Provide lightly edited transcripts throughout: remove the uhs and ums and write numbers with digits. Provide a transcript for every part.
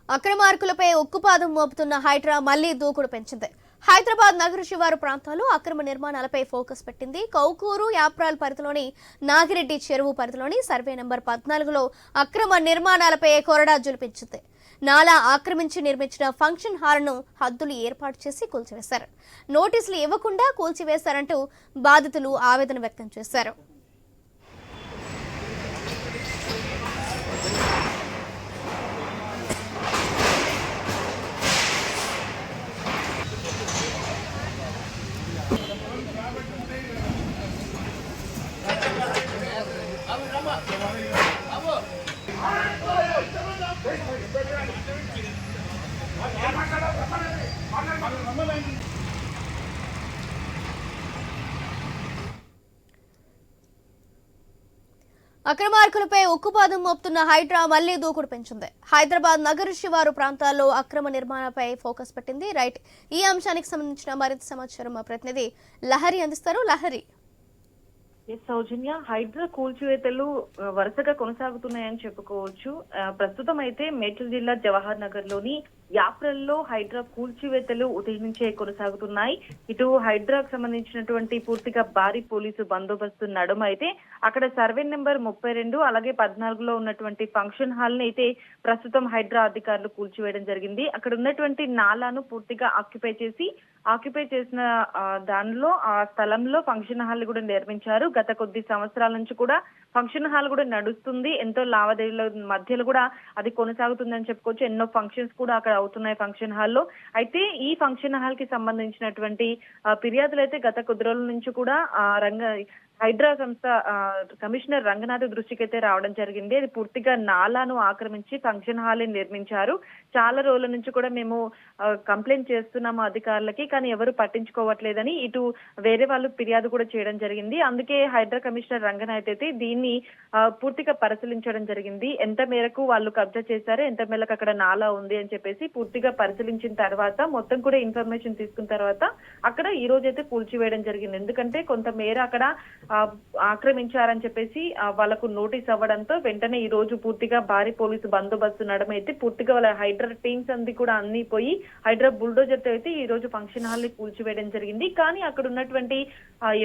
అక్రమార్కులపై ఉక్కుపాదం మోపుతున్న హైడ్రా మళ్లీ దూకుడు పెంచింది. హైదరాబాద్ నగర శివారు ప్రాంతాల్లో అక్రమ నిర్మాణాలపై ఫోకస్ పెట్టింది. కౌకూరు యాప్రాల్ పరిధిలోని నాగిరెడ్డి చెరువు పరిధిలోని సర్వే నంబర్ 14లో అక్రమ నిర్మాణాలపై కొరడా జులిపించింది. నాలా ఆక్రమించి నిర్మించిన ఫంక్షన్ హాల్ను హద్దులు ఏర్పాటు చేసి కూల్చివేశారు. నోటీసులు ఇవ్వకుండా కూల్చివేశారంటూ బాధితులు ఆవేదన వ్యక్తం చేశారు. అక్రమార్కులపై ఉక్కుపాదం మోపుతున్న హైడ్రా మళ్లీ దూకుడు పెంచింది. హైదరాబాద్ నగర శివారు ప్రాంతాల్లో అక్రమ నిర్మాణాలపై ఫోకస్ పెట్టింది. ఈ అంశానికి సంబంధించిన మరింత సమాచారం మా ప్రతినిధి లహరి అందిస్తారు. లహరి, సౌజన్య, హైడ్రా కూల్చివేతలు వరుసగా కొనసాగుతున్నాయని చెప్పుకోవచ్చు. ప్రస్తుతం అయితే మేడ్చల్ జిల్లా జవహర్ నగర్ లోని యాప్రల్లో హైడ్రా కూల్చివేతలు ఉదయం నుంచే కొనసాగుతున్నాయి. ఇటు హైడ్రాకు సంబంధించినటువంటి పూర్తిగా భారీ పోలీసు బందోబస్తు నడుమ అయితే అక్కడ సర్వే నెంబర్ 32 అలాగే 14లో ఉన్నటువంటి ఫంక్షన్ హాల్ ని అయితే ప్రస్తుతం హైడ్రా అధికారులు కూల్చివేయడం జరిగింది. అక్కడ ఉన్నటువంటి నాలాను పూర్తిగా ఆక్యుపై చేసిన దానిలో ఆ స్థలంలో ఫంక్షన్ హాల్ కూడా నిర్మించారు. గత కొద్ది సంవత్సరాల నుంచి కూడా ఫంక్షన్ హాల్ కూడా నడుస్తుంది. ఎంతో లావాదేవీల మధ్యలో కూడా అది కొనసాగుతుందని చెప్పుకోవచ్చు. ఎన్నో ఫంక్షన్స్ కూడా అక్కడ అవుతున్నాయి ఫంక్షన్ హాల్లో. అయితే ఈ ఫంక్షన్ హాల్ కి సంబంధించినటువంటి ఫిర్యాదులు అయితే గత కొద్ది రోజుల నుంచి కూడా హైడ్రా సంస్థ కమిషనర్ రంగనాథ్ దృష్టికి అయితే రావడం జరిగింది. అది పూర్తిగా నాలాను ఆక్రమించి ఫంక్షన్ హాల్ నిర్మించారు. చాలా రోజుల నుంచి కూడా మేము కంప్లైంట్ చేస్తున్నాము అధికారులకి, కానీ ఎవరు పట్టించుకోవట్లేదని ఇటు వేరే వాళ్ళు ఫిర్యాదు కూడా చేయడం జరిగింది. అందుకే హైడ్రా కమిషనర్ రంగనాథ్ అయితే దీన్ని పూర్తిగా పరిశీలించడం జరిగింది. ఎంత మేరకు వాళ్ళు కబ్జా చేశారు, ఎంత మేరకు అక్కడ నాలా ఉంది అని చెప్పేసి పూర్తిగా పరిశీలించిన తర్వాత మొత్తం కూడా ఇన్ఫర్మేషన్ తీసుకున్న తర్వాత అక్కడ ఈ రోజు అయితే కూల్చివేయడం జరిగింది. ఎందుకంటే కొంత మేర అక్కడ ఆక్రమించారని చెప్పేసి వాళ్ళకు నోటీస్ అవ్వడంతో వెంటనే ఈ రోజు పూర్తిగా భారీ పోలీసు బందోబస్తు నడమైతే పూర్తిగా వాళ్ళ హైడ్రా టీమ్స్ కూడా అన్ని పోయి హైడ్రా బుల్డోజర్ తో అయితే ఈ రోజు ఫంక్షన్ హాల్ ని కూల్చివేయడం జరిగింది. కానీ అక్కడ ఉన్నటువంటి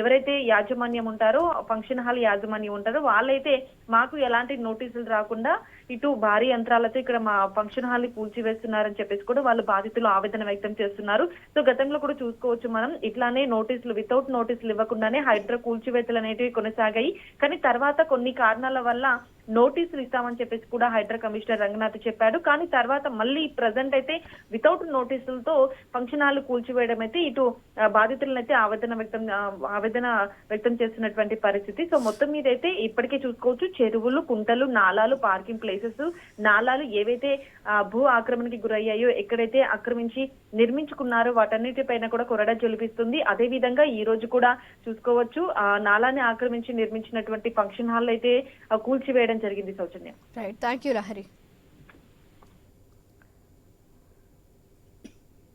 ఎవరైతే యాజమాన్యం ఉంటారో, ఫంక్షన్ హాల్ యాజమాన్యం ఉంటారో వాళ్ళైతే మాకు ఎలాంటి నోటీసులు రాకుండా ఇటు భారీ యంత్రాలతో ఇక్కడ మా ఫంక్షన్ హాల్ ని కూల్చివేస్తున్నారని చెప్పేసి కూడా వాళ్ళు బాధితులు ఆవేదన వ్యక్తం చేస్తున్నారు. సో గతంలో కూడా చూసుకోవచ్చు మనం, ఇట్లానే నోటీసులు వితౌట్ నోటీసులు ఇవ్వకుండానే హైడ్రా కూల్చివేతలు అనేటివి కొనసాగాయి. కానీ తర్వాత కొన్ని కారణాల వల్ల నోటీసులు ఇస్తామని చెప్పేసి కూడా హైడ్రా కమిషనర్ రంగనాథ్ చెప్పాడు. కానీ తర్వాత మళ్ళీ ప్రజెంట్ అయితే వితౌట్ నోటీసులతో ఫంక్షన్ హాల్ కూల్చివేయడం అయితే ఇటు బాధితులను అయితే ఆవేదన వ్యక్తం చేస్తున్నటువంటి పరిస్థితి. సో మొత్తం మీద అయితే ఇప్పటికే చూసుకోవచ్చు, చెరువులు, కుంటలు, నాలాలు, పార్కింగ్ ప్లేసెస్, నాలాలు ఏవైతే భూ ఆక్రమణకి గురయ్యాయో, ఎక్కడైతే ఆక్రమించి నిర్మించుకున్నారో వాటన్నిటిపైన కూడా కొరడా జొలిపిస్తుంది. అదే విధంగా ఈ రోజు కూడా చూసుకోవచ్చు, నాలాని ఆక్రమించి నిర్మించినటువంటి ఫంక్షన్ హాల్ అయితే కూల్చివేయడం జరిగింది. సౌజన్య, థ్యాంక్ యూ లహరి.